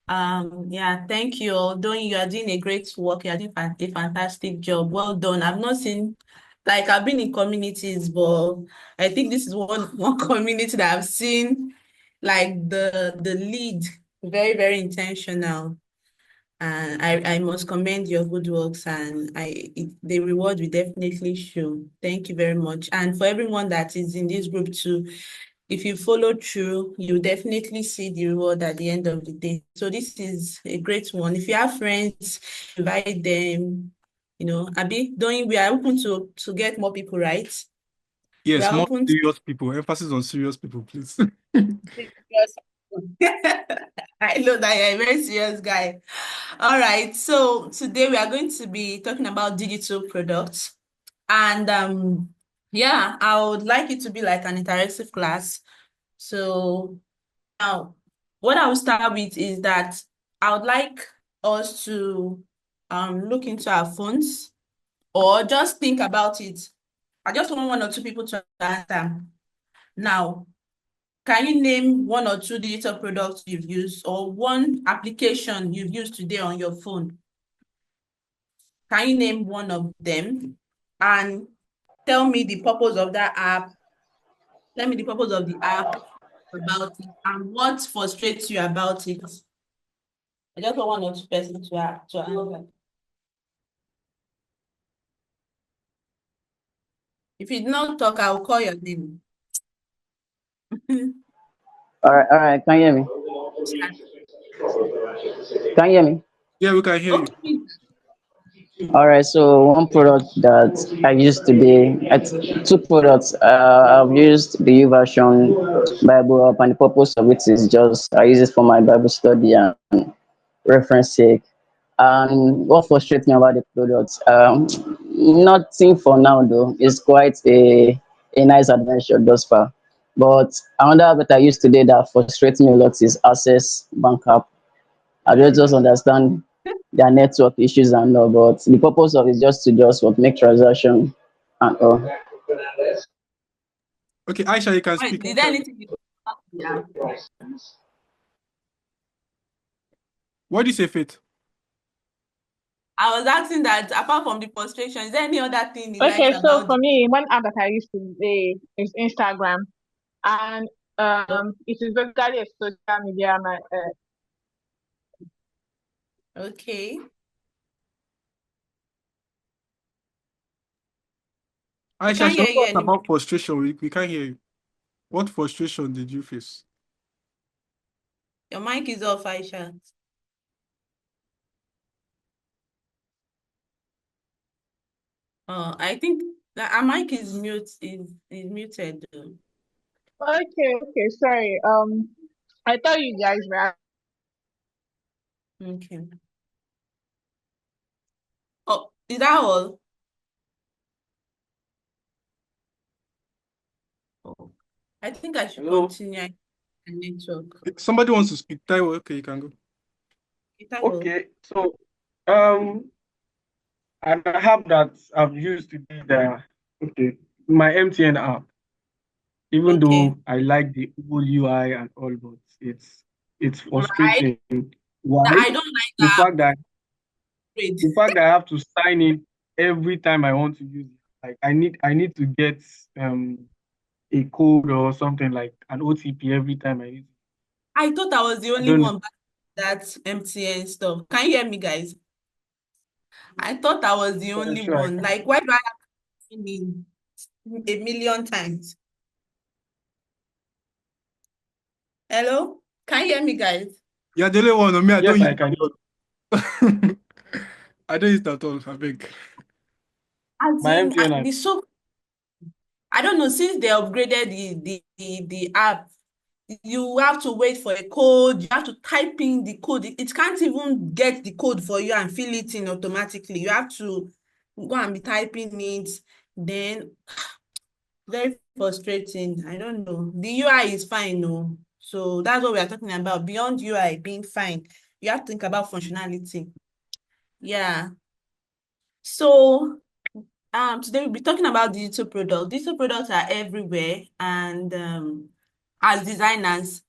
Yeah, thank you. Although you are doing a great work, you are doing a fantastic job. Well done. I've not seen, like, I've been in communities, but I think this is one community that I've seen, like, the lead very, very intentional. And I must commend your good works, and the reward will definitely show. Thank you very much. And for everyone that is in this group too, if you follow through, you definitely see the reward at the end of the day. So this is a great one. If you have friends, invite them. Abi, don't we are open to get more people, right? We Yes, are more open to serious people. Emphasis on serious people, please. serious people. I know that you're a very serious guy. All right. So today we are going to be talking about digital products. And yeah, I would like it to be like an interactive class. So now, what I will start with is that I would like us to look into our phones or just think about it. I just want one or two people to answer. Now, can you name one or two digital products you've used or one application you've used today on your phone? Can you name one of them and tell me the purpose of that app? Tell me the purpose of the app about it and what frustrates you about it. I just want one or two persons to answer. If you do not talk, I will call your name. All right. Can you hear me? Can you hear me? Yeah, we can hear you. Okay. All right. So one product that I used today, two products. I've used the U version Bible app, and the purpose of it is just I use it for my Bible study and reference sake. And what frustrates me about the product, nothing for now though. It's quite a nice adventure thus far. But another app that I use today that frustrates me a lot is Access Bank app. I don't just understand their network issues and all, but the purpose of it is just to just what make transaction and all. Okay, Aisha, you can Wait, speak. did there anything yeah. What do you say, Faith? I was asking that apart from the frustration, is there any other thing he likes Okay, so about for the me, one app that I used to say is Instagram, and it is basically a social media. okay. I Aisha, can't she hear also you asked anymore. about frustration. We can't hear you. What frustration did you face? Your mic is off, Aisha. I think that our mic is muted though. Okay, sorry. I thought you guys were. Okay. Oh, is that all? Oh, I think I should Hello. continue the network. Somebody wants to speak. Taiwo, okay, you can go. Okay. So, um, an app that I've used today, my MTN app. Even Okay. though I like the whole UI and all, but it's Right. frustrating. Why? I don't like The that fact that upgrade. the fact that I have to sign in every time I want to use it. Like I need to get a code or something like an OTP every time I use it. I thought I was the I only don't know. one back that MTN stuff. Can you hear me, guys? I thought I was the Yeah, only sure. one. Like, why do I have to sign in a million times? Hello? Can you hear me, guys? Yeah, the only one on me, I don't Yes, use I it at can. all. I don't use it at all, I beg. As My in, MTN app. the so I don't know, since they upgraded the app, you have to wait for a code, you have to type in the code. It can't even get the code for you and fill it in automatically. You have to go and be typing it. Then very frustrating. I don't know. The UI is fine, no. So that's what we are talking about. Beyond UI being fine, you have to think about functionality. Yeah. So today we'll be talking about digital products. Digital products are everywhere, and as designers,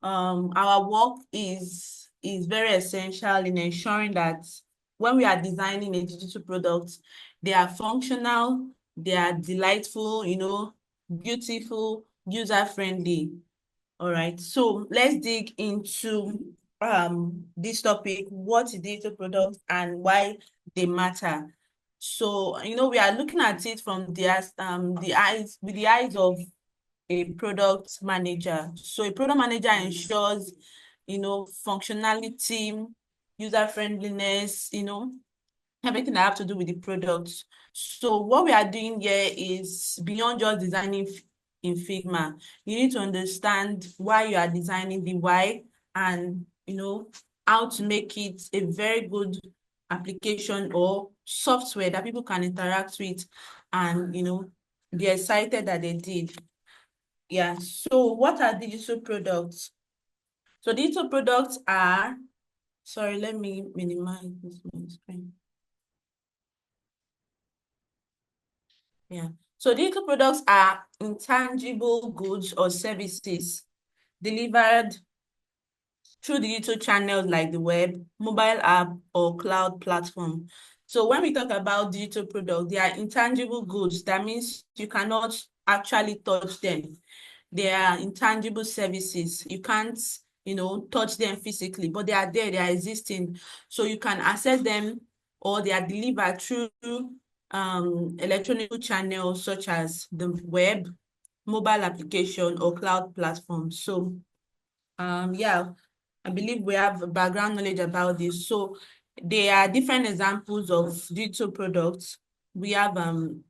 our work is is very essential in ensuring that when we are designing a digital product, they are functional, they are delightful, beautiful, user-friendly. All right, so let's dig into this topic, what is digital products and why they matter. So, we are looking at it from the eyes of a product manager. So a product manager ensures, functionality, user friendliness, everything that have to do with the product. So what we are doing here is beyond just designing in Figma. You need to understand why you are designing, the why, and how to make it a very good application or software that people can interact with and be excited that they did. Yeah, so what are digital products? So digital products are, sorry, let me minimize this my screen. Yeah. So digital products are intangible goods or services delivered through digital channels like the web, mobile app, or cloud platform. So when we talk about digital products, they are intangible goods. That means you cannot actually touch them. They are intangible services. You can't, touch them physically, but they are there, they are existing. So you can access them or they are delivered through electronic channels such as the web, mobile application, or cloud platform. So yeah, I believe we have background knowledge about this. So there are different examples of digital products. We have the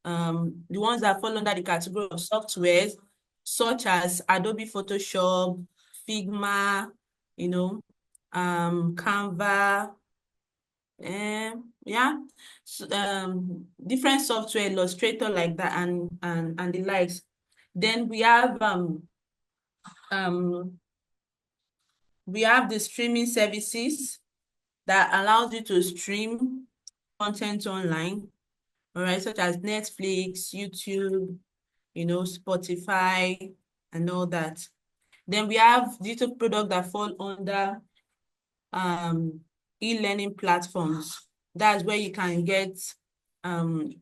ones that fall under the category of softwares, such as Adobe Photoshop, Figma, Canva, yeah, so, different software, Illustrator like that, and the likes. Then we have the streaming services that allows you to stream content online, all right, such as Netflix, YouTube, Spotify, and all that. Then we have digital products that fall under e-learning platforms. That's where you can get knowledge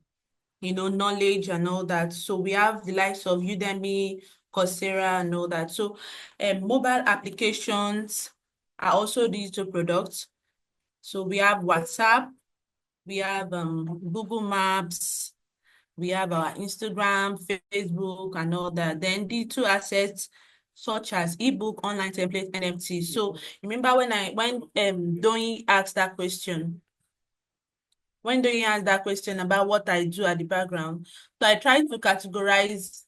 and all that. So we have the likes of Udemy, Coursera, and all that. So mobile applications are also digital products. So we have WhatsApp, we have Google Maps, we have our Instagram, Facebook, and all that. Then digital assets such as ebook, online template, NFT. So remember when Doyin asked that question, about what I do at the background, so I try to categorize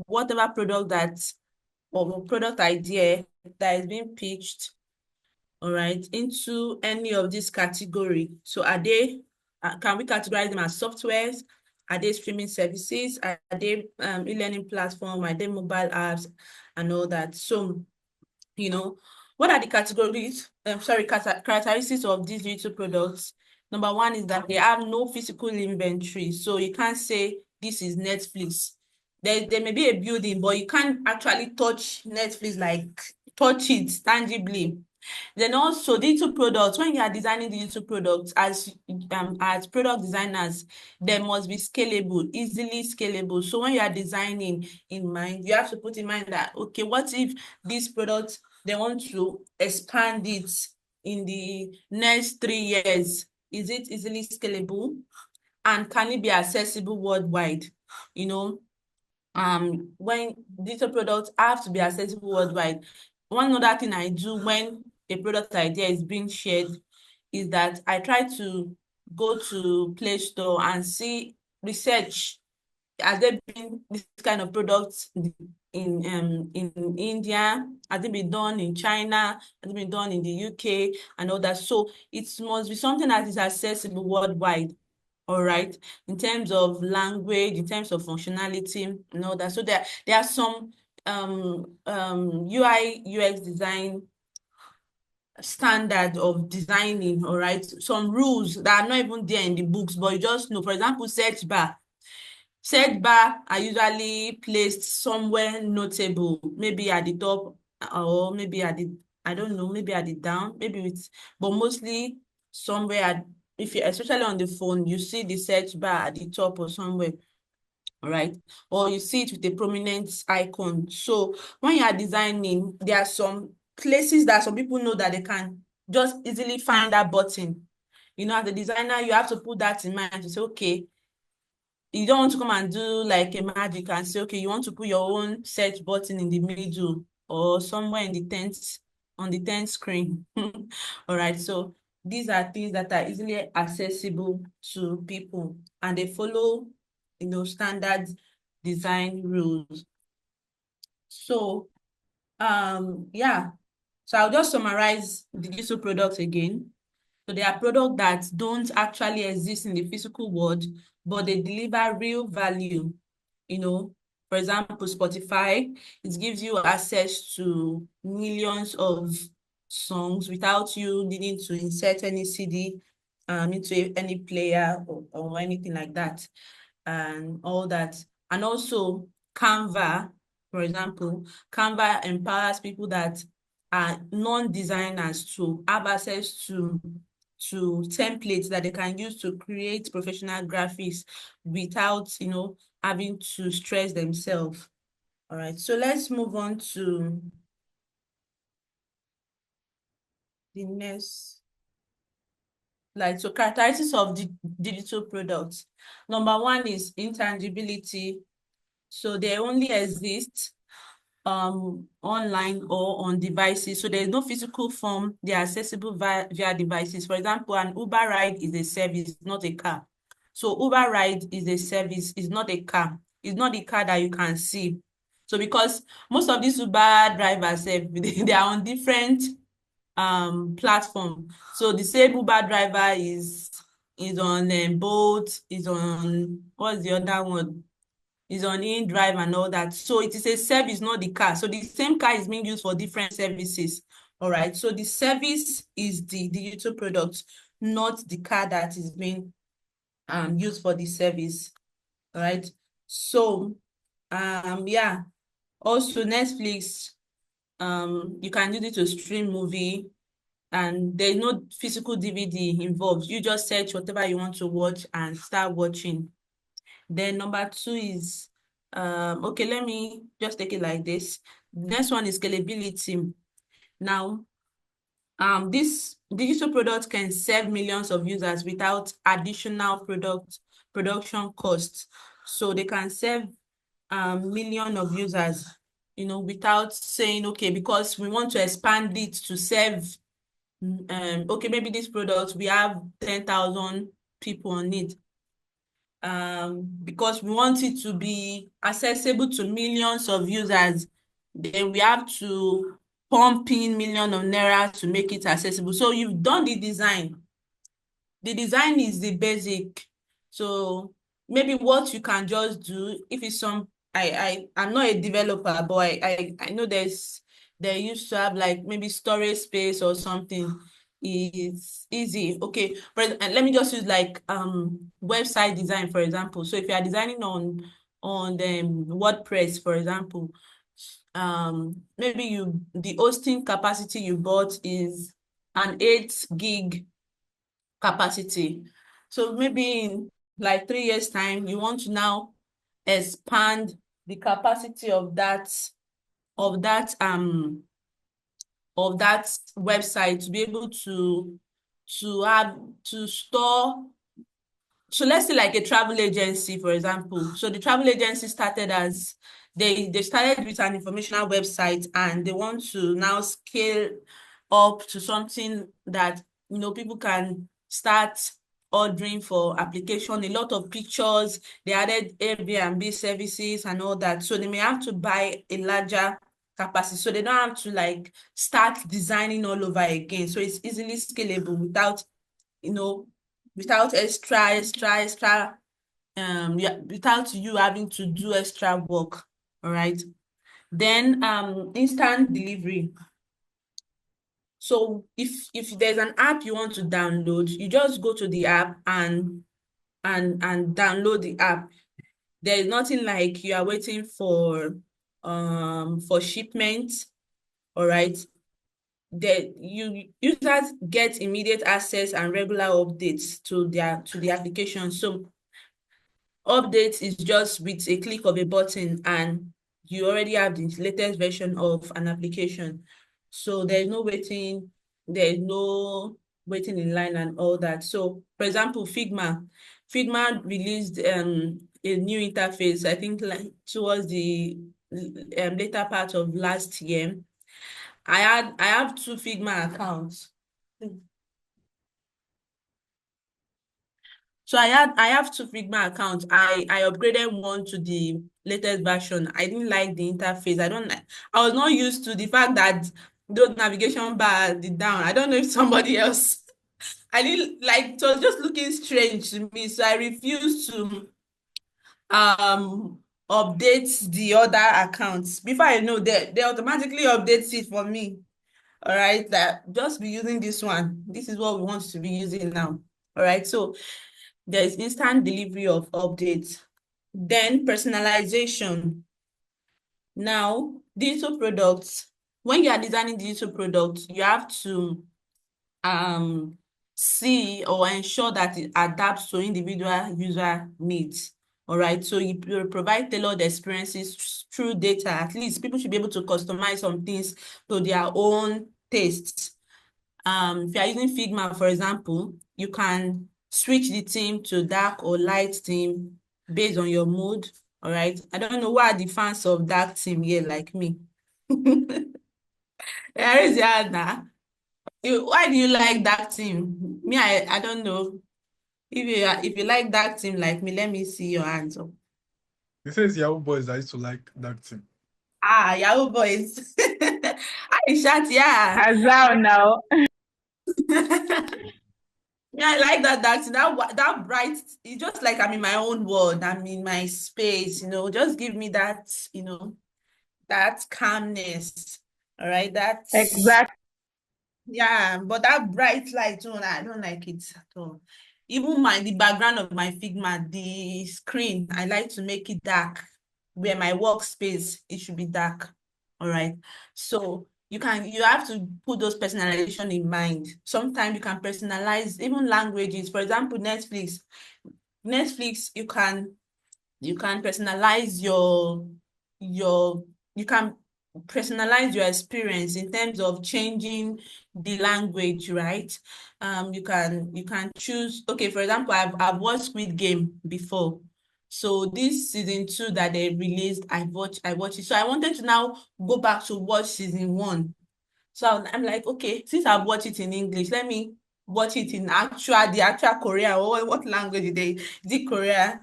whatever product or product idea that is being pitched, all right, into any of this category. So are they, can we categorize them as softwares? Are they streaming services? Are they e-learning platform? Are they mobile apps and all that? So, what are the categories, characteristics of these digital products? Number one is that they have no physical inventory. So you can't say this is Netflix. There may be a building, but you can't actually touch Netflix, like touch it tangibly. Then also digital products, when you are designing digital products as product designers, they must be scalable, easily scalable. So when you are designing in mind, you have to put in mind that, okay, what if this product, they want to expand it in the next 3 years? Is it easily scalable? And can it be accessible worldwide? When digital products have to be accessible worldwide. One other thing I do when a product idea is being shared is that I try to go to Play Store and see, research, has there been this kind of products in India? Has it been done in China? Has it been done in the UK and all that? So it must be something that is accessible worldwide. All right, in terms of language, in terms of functionality and all that. So there are some UI UX design standard of designing, all right, some rules that are not even there in the books, but you just know. For example, search bar are usually placed somewhere notable, maybe at the top or maybe at the I don't know, maybe at the down, maybe with, but mostly somewhere at, if you, especially on the phone, you see the search bar at the top or somewhere. All right, or you see it with a prominent icon. So when you are designing, there are some places that some people know that they can just easily find that button. You know, as a designer, you have to put that in mind to say, okay, you don't want to come and do like a magic and say, okay, you want to put your own search button in the middle or somewhere in the 10th, on the 10th screen. All right, so these are things that are easily accessible to people and they follow, you know, standard design rules. So, yeah, so I'll just summarize the digital products again. So they are products that don't actually exist in the physical world, but they deliver real value. You know, for example, Spotify, it gives you access to millions of songs without you needing to insert any CD into any player or anything like that and all that. And also Canva, for example, Canva empowers people that are non-designers to have access to templates that they can use to create professional graphics without, you know, having to stress themselves. All right, so let's move on to the next. Like, so characteristics of the digital products. Number one is intangibility. So they only exist online or on devices. So there's no physical form. They are accessible via devices. For example, an Uber ride is a service, not a car. So Uber ride is a service, it's not a car. It's not the car that you can see. So because most of these Uber drivers, they are on different platform. So the same Uber driver is on Bolt, is on, what's the other one? Is on InDrive and all that. So it is a service, not the car. So the same car is being used for different services. All right. So the service is the digital product, not the car that is being used for the service. All right. So yeah. Also Netflix, you can use it to stream movie and there's no physical DVD involved. You just search whatever you want to watch and start watching. Then number two is, okay, let me just take it like this. Next one is scalability. Now, this digital product can serve millions of users without additional production costs. So they can serve million of users, you know, without saying, okay, because we want to expand it to serve, okay, maybe this product, we have 10,000 people on it. Because we want it to be accessible to millions of users, then we have to pump in millions of naira to make it accessible. So you've done the design. The design is the basic. So maybe what you can just do, if it's some, I'm not a developer, but I know they used to have like maybe storage space or something. It's easy. Okay, but let me just use like website design, for example. So if you are designing on the WordPress, for example, maybe the hosting capacity you bought is an 8 gig capacity. So maybe in like 3 years time, you want to now expand the capacity of that website to be able to store. So let's say like a travel agency, for example. So the travel agency started as, they started with an informational website and they want to now scale up to something that, you know, people can start ordering for application, a lot of pictures. They added Airbnb services and all that. So they may have to buy a larger capacity. So they don't have to like start designing all over again. So it's easily scalable without, you know, without extra, yeah, without you having to do extra work. All right. Then instant delivery. So if there's an app you want to download, you just go to the app and download the app. There is nothing like you are waiting for shipment. All right. users get immediate access and regular updates to the application. So updates is just with a click of a button and you already have the latest version of an application. So there's no waiting in line and all that. So for example, Figma released a new interface, I think like towards the later part of last year. I have 2 Figma accounts. So I have 2 Figma accounts. I upgraded one to the latest version. I didn't like the interface. I was not used to the fact that those navigation bar the down. I don't know if somebody else. I didn't like, it was just looking strange to me. So I refused to update the other accounts. Before I know, they automatically update it for me. All right, that just be using this one. This is what we want to be using now. All right, so there's instant delivery of updates. Then personalization. Now, digital products. When you are designing digital products, you have to see or ensure that it adapts to individual user needs. All right, so you provide tailored experiences through data. At least people should be able to customize some things to their own tastes. If you are using Figma, for example, you can switch the theme to dark or light theme based on your mood. All right. I don't know why the fans of dark theme here like me. There is your hand now. Why do you like dark theme? Me, I don't know. If you like dark theme like me, let me see your hands up. It says Yahoo boys that used to like that thing. Ah, Yahoo boys. I shot, yeah. Azal now. Yeah, I like that bright. It's just like I'm in my own world. I'm in my space, just give me that, that calmness. All right, Exactly. yeah, but that bright light one, I don't like it at all. Even the background of my Figma, the screen, I like to make it dark. Where my workspace, it should be dark. All right. So you have to put those personalization in mind. Sometimes you can personalize even languages. For example, Netflix, you can personalize you can personalize your experience in terms of changing the language, right? You can choose, okay, for example, I've watched Squid Game before. So this season 2 that they released, I watched it. So I wanted to now go back to watch season 1. So I'm like, okay, since I've watched it in English, let me watch it in the actual Korean. Or what language is it Korea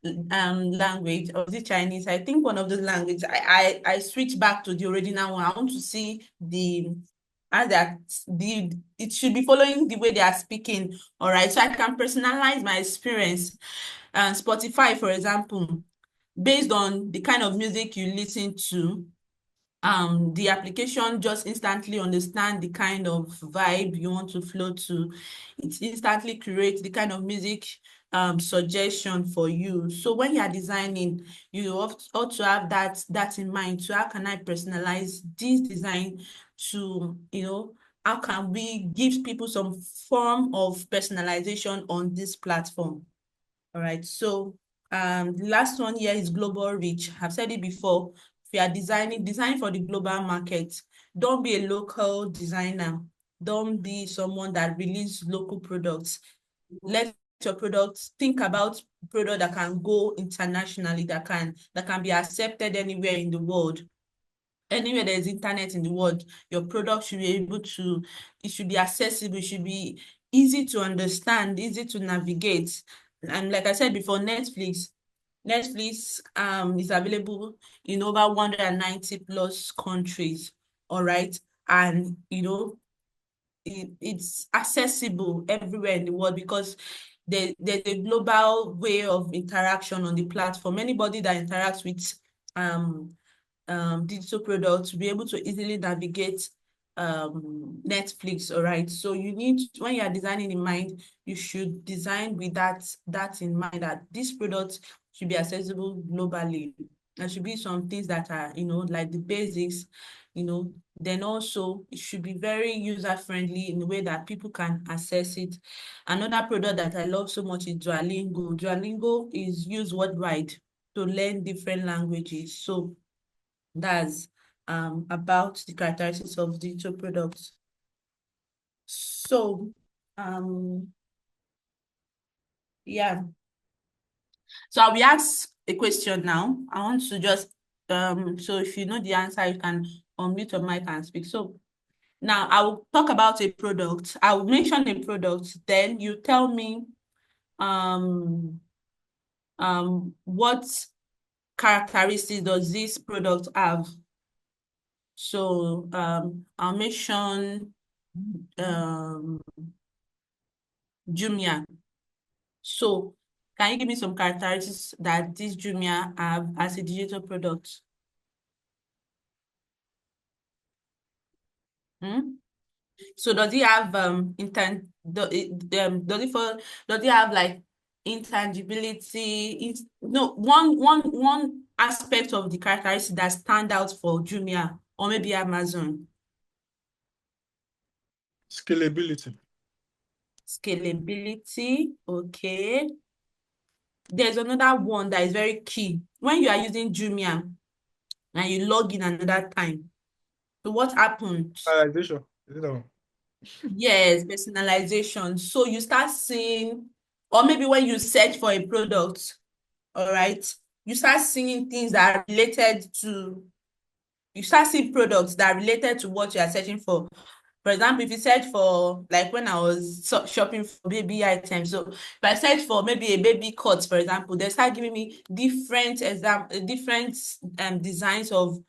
language, or is it Chinese? I think one of those languages. I switch back to the original one. I want to see it should be following the way they are speaking. All right, so I can personalize my experience. And Spotify, for example, based on the kind of music you listen to, the application just instantly understand the kind of vibe you want to flow to. It instantly creates the kind of music suggestion for you. So when you are designing, you ought to have that in mind. So how can I personalize this design to, how can we give people some form of personalization on this platform? All right, so the last one here is global reach. I've said it before. If you are design for the global market, don't be a local designer. Don't be someone that releases local products. Let your products, think about product that can go internationally, that can be accepted anywhere in the world. Anywhere there's internet in the world, your product should be it should be accessible, it should be easy to understand, easy to navigate. And like I said before, Netflix is available in over 190 plus countries. All right. And it's accessible everywhere in the world because there's a global way of interaction on the platform. Anybody that interacts with digital products to be able to easily navigate Netflix. All right, so you need, when you are designing in mind, you should design with that in mind, that this product should be accessible globally. There should be some things that are like the basics, Then also it should be very user-friendly in a way that people can access it. Another product that I love so much is Duolingo. Duolingo is used worldwide to learn different languages. So that's about the characteristics of digital products. So yeah. So I'll be asked a question now. I want to just so if you know the answer, you can unmute your mic and speak. So now I will talk about a product. I will mention a product, then you tell me what characteristics does this product have. So I'll mention Jumia. So can you give me some characteristics that this Jumia have as a digital product? So does it have does it have like intangibility? No, one aspect of the characteristic that stand out for Jumia or maybe Amazon. Scalability. Scalability, okay. There's another one that is very key. When you are using Jumia and you log in another time, so what happens? Personalization. Is it that one? Yes, personalization. So you start seeing, or maybe when you search for a product, all right, you start seeing things that are related to, you start seeing products that are related to what you are searching for. For example, if you search for, like when I was shopping for baby items, so if I search for maybe a baby cot, for example, they start giving me different designs of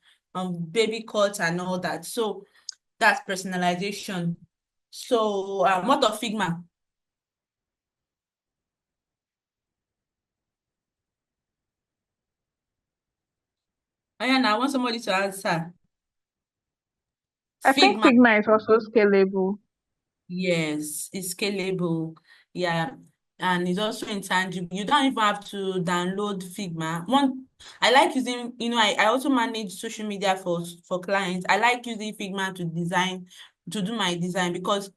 baby cots and all that. So that's personalization. So what of Figma? Ayana, I want somebody to answer. I think Figma, Figma is also scalable. yes, it's scalable. Yeah, and it's also intangible. You don't even have to download Figma. I like using, I also manage social media for clients. I like using Figma to do my design because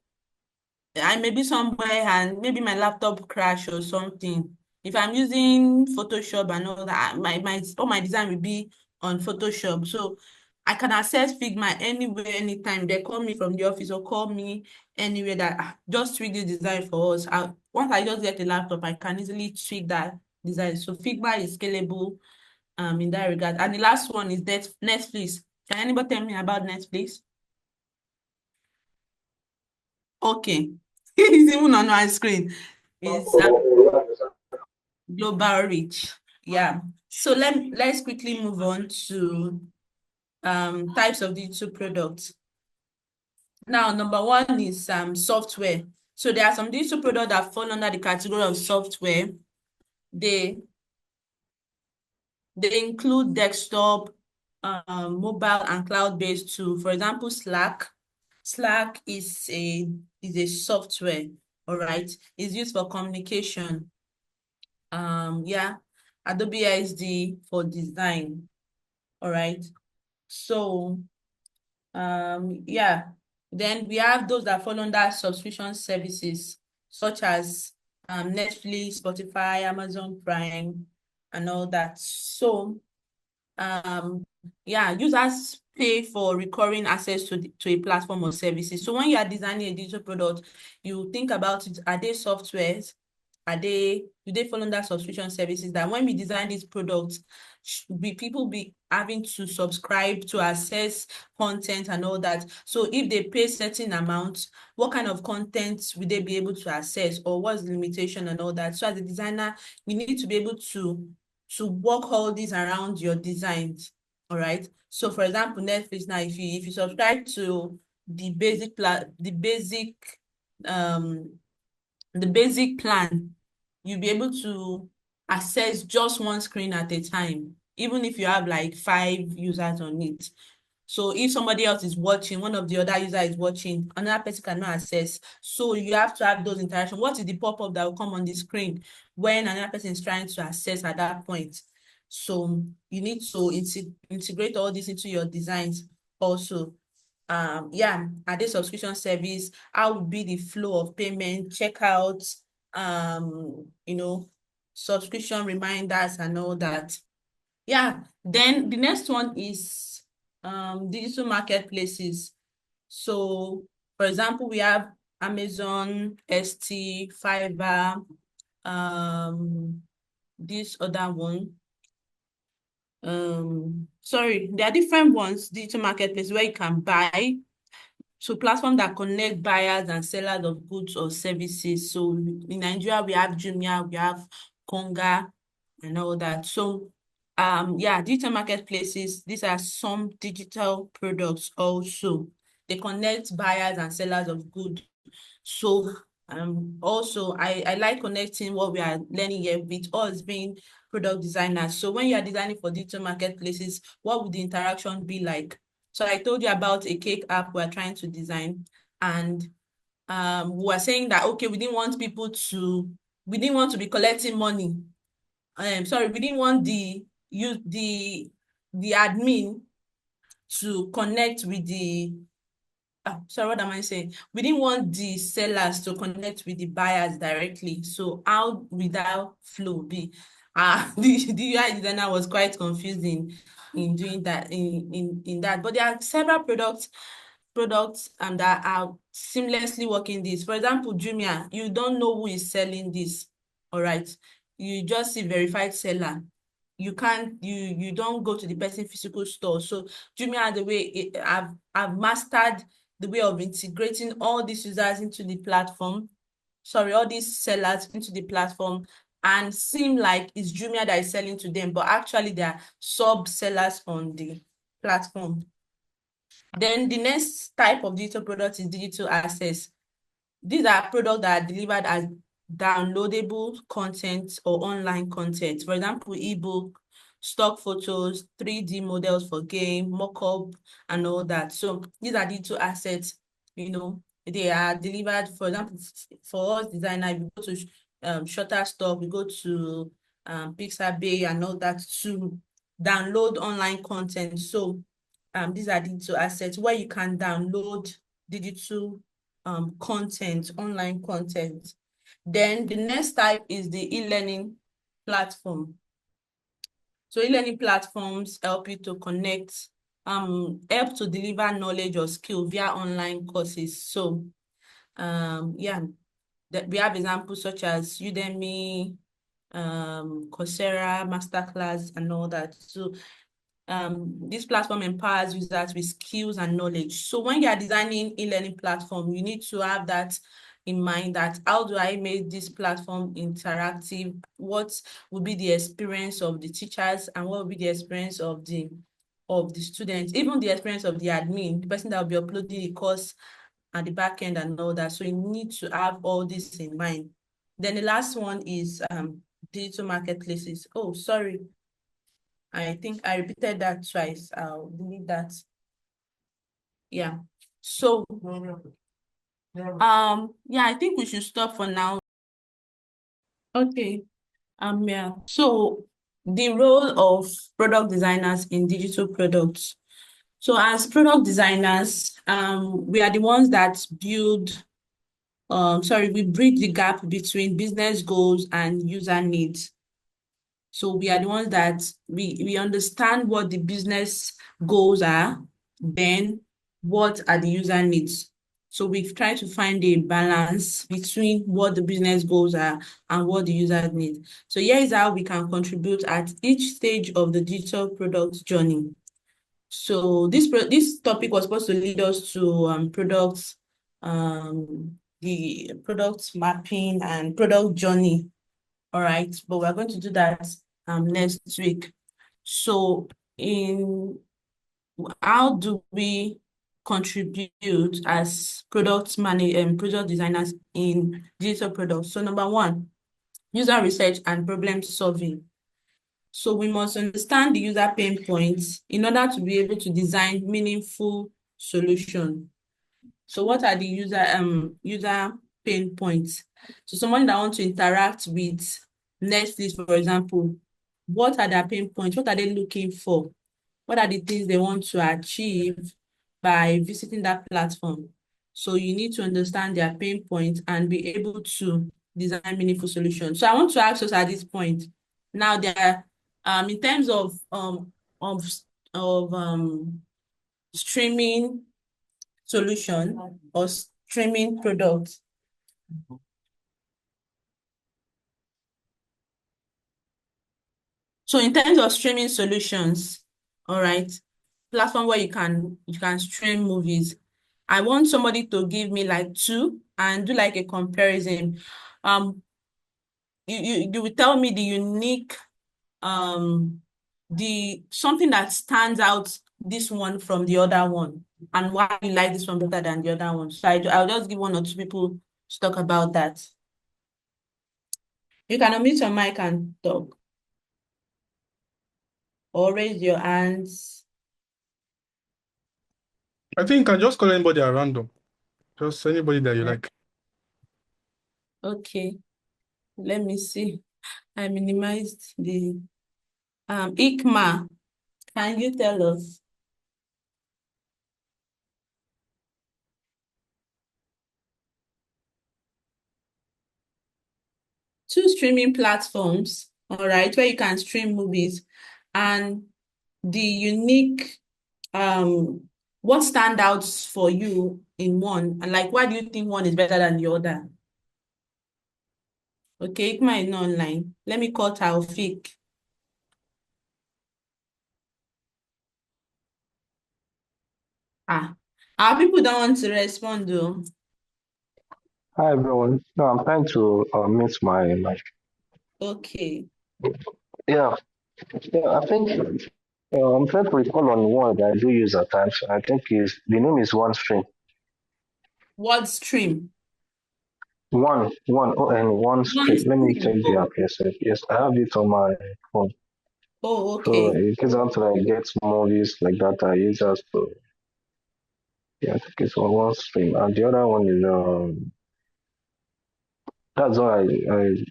I may be somewhere and maybe my laptop crash or something. If I'm using Photoshop and all that, all my design will be on Photoshop. So I can access Figma anywhere, anytime. They call me from the office or call me anywhere that just tweak this design for us. Once I just get a laptop, I can easily tweak that design. So Figma is scalable in that regard. And the last one is Netflix. Can anybody tell me about Netflix? Okay. It's even on my screen. It's global reach. Yeah. So let's quickly move on to types of digital products. Now, number one is software. So there are some digital products that fall under the category of software. They include desktop, mobile, and cloud-based tools. For example, Slack. Slack is a software, all right? It's used for communication. Yeah, Adobe ISD for design, all right? So, yeah, then we have those that fall under subscription services, such as Netflix, Spotify, Amazon Prime, and all that. So, yeah, users pay for recurring access to a platform or services. So when you are designing a digital product, you think about it, are they softwares? Do they fall under subscription services that when we design these products, people be having to subscribe to access content and all that? So if they pay certain amounts, what kind of content will they be able to access, or what's the limitation and all that? So as a designer, you need to be able to work all these around your designs. All right. So for example, Netflix now, if you subscribe to the basic plan, you'll be able to access just one screen at a time, even if you have like 5 users on it. So if somebody else is watching, one of the other user is watching, another person cannot access. So you have to have those interactions. What is the pop-up that will come on the screen when another person is trying to access at that point? So you need to integrate all this into your designs also. yeah, are they subscription service? How would be the flow of payment, checkout, subscription reminders and all that. Yeah, then the next one is digital marketplaces. So, for example, we have Amazon, ST, Fiverr, this other one. Sorry, there are different ones, digital marketplace where you can buy. So platform that connect buyers and sellers of goods or services. So in Nigeria, we have Jumia, we have Konga and all that. So yeah, digital marketplaces, these are some digital products also. They connect buyers and sellers of goods. So also I like connecting what we are learning here with us being product designers. So when you are designing for digital marketplaces, what would the interaction be like? So I told you about a cake app we're trying to design, and we were saying that okay, we didn't want to be collecting money. Sorry, we didn't want the admin to connect with the sorry, what am I saying? We didn't want the sellers to connect with the buyers directly. So how would that flow be? The UI designer was quite confusing in doing that in that. But there are several products that are seamlessly working this. For example, Jumia, you don't know who is selling this. All right. You just see verified seller. You don't go to the person physical store. So Jumia, the way I've mastered the way of integrating all these users into the platform, all these sellers into the platform, and seem like it's Jumia that is selling to them, but actually they are sub-sellers on the platform. Then the next type of digital product is digital access. These are products that are delivered as downloadable content or online content. For example, ebook, stock photos, 3D models for game, mock-up, and all that. So these are digital assets, they are delivered. For example, for us designer, we go to Shutterstock, we go to Pixabay and all that to download online content. So these are digital assets where you can download digital content, online content. Then the next type is the e-learning platform. So e-learning platforms help you to connect, help to deliver knowledge or skill via online courses. So yeah, we have examples such as Udemy, Coursera, Masterclass, and all that. So this platform empowers users with skills and knowledge. So when you are designing e-learning platform, you need to have that in mind, that how do I make this platform interactive? What will be the experience of the teachers, and what will be the experience of the students, even the experience of the admin, the person that will be uploading the course at the back end and all that. So you need to have all this in mind. Then the last one is digital marketplaces. Oh, sorry. I think I repeated that twice. I'll delete that. Yeah. So, yeah, I think we should stop for now. Okay. Yeah. So the role of product designers in digital products. So as product designers, we are the ones that we bridge the gap between business goals and user needs. So we are the ones that we understand what the business goals are, then what are the user needs. So we've tried to find a balance between what the business goals are and what the user needs. So here is how we can contribute at each stage of the digital product journey. So this topic was supposed to lead us to products, the product mapping and product journey. All right, but we're going to do that next week. So how do we contribute as product designers in digital products? So number one, user research and problem solving. So we must understand the user pain points in order to be able to design meaningful solution. So what are the user pain points? So someone that wants to interact with Netflix, for example, what are their pain points? What are they looking for? What are the things they want to achieve by visiting that platform. So you need to understand their pain points and be able to design meaningful solutions. So I want to ask us at this point, now there in terms of streaming solution or streaming products. So in terms of streaming solutions, all right, platform where you can stream movies. I want somebody to give me like two and do like a comparison. You will tell me the unique the something that stands out this one from the other one and why you like this one better than the other one. So I'll just give one or two people to talk about that. You can unmute your mic and talk or raise your hands. I think you can just call anybody at random. Just anybody that you like. Okay, let me see. I minimized the Ikma. Can you tell us? Two streaming platforms, all right, where you can stream movies and the unique what stand out for you in one and like why do you think one is better than the other? Okay, Ikma is not online. Let me call Taufik. Our people don't want to respond though. Hi everyone. No, I'm trying to mute my mic. Okay. Yeah, I think I'm trying to recall on one that I do use at times. I think is the name is OneStream. What stream? One One OneStream. Let me check stream. the app. Yes, I have it on my phone. Oh, So okay. in case I want to like get movies like that, I use that. So yeah, I think it's on OneStream, and the other one is that's what I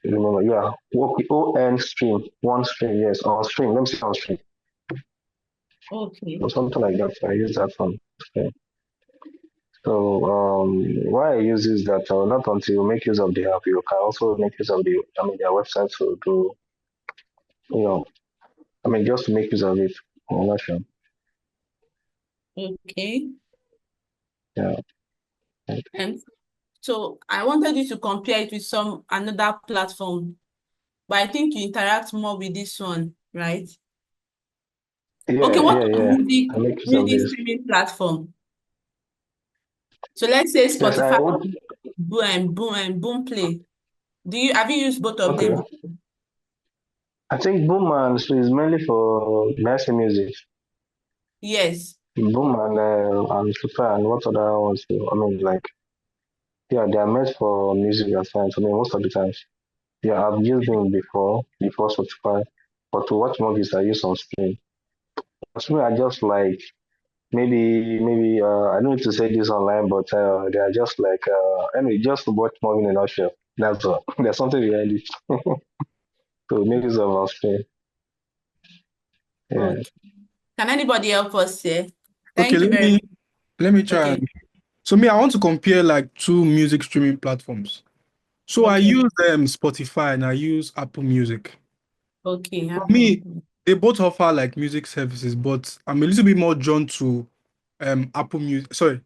remember. Yeah, ON Stream, OneStream. Yes, on stream. Let me see on stream Okay. or something like that. I use that one. Okay. So why I use is that not until you make use of the app, you can also make use of their website to do, you know, just to make use of it. I'm not sure. Okay. Yeah. And so I wanted you to compare it with some another platform, but I think you interact more with this one, right? Okay, what Yeah. music I make use of music this. streaming platform? So let's say Yes, I Spotify, would. Boom Play. Have you used both of Okay. them? I think Boom and so is mainly for nice music. Yes. Boom and Super and what other ones? Like, yeah, they are made for music and science. Most of the times. Yeah, I've used them before Spotify, but to watch movies, I use on stream. On stream, I just like maybe I don't need to say this online, but they are just like anyway, just to watch movie in a nutshell. That's all. There's something behind it. So make use of on stream. Yeah. Okay. Can anybody help us here? Okay, Thank you very much. let me try. Okay. So me, I want to compare like two music streaming platforms. So I Okay. use Spotify and I use Apple Music. Okay. For me, they both offer like music services, but I'm a little bit more drawn to Apple Music. Sorry,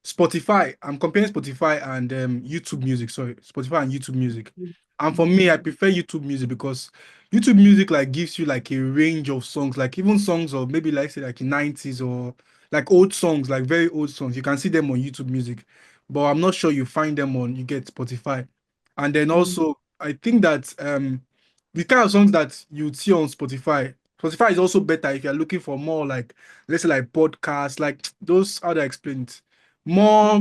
Spotify. I'm comparing Spotify and YouTube Music. Sorry, Spotify and YouTube Music. And for me, I prefer YouTube Music because YouTube Music like gives you like a range of songs, like even songs of maybe like say like in 90s or like old songs, like very old songs. You can see them on YouTube Music, but I'm not sure you find them on you get Spotify. And then also I think that the kind of songs that you see on Spotify is also better if you're looking for more like let's say like podcasts, like those how do I explain it? More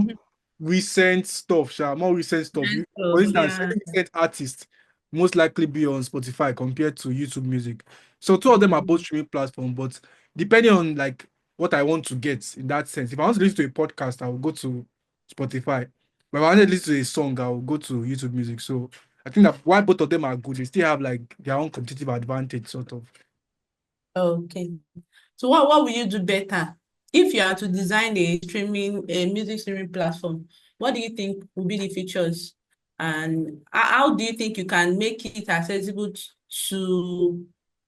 recent stuff, more recent stuff. For instance, Yeah. any recent artist most likely be on Spotify compared to YouTube Music. So two of them are both streaming platforms, but depending on like what I want to get in that sense. If I want to listen to a podcast, I will go to Spotify. But if I want to listen to a song, I will go to YouTube Music. So I think that why both of them are good, they still have like their own competitive advantage, sort of. Okay. So what will you do better? if you are to design a music streaming platform, what do you think will be the features? And how do you think you can make it accessible to,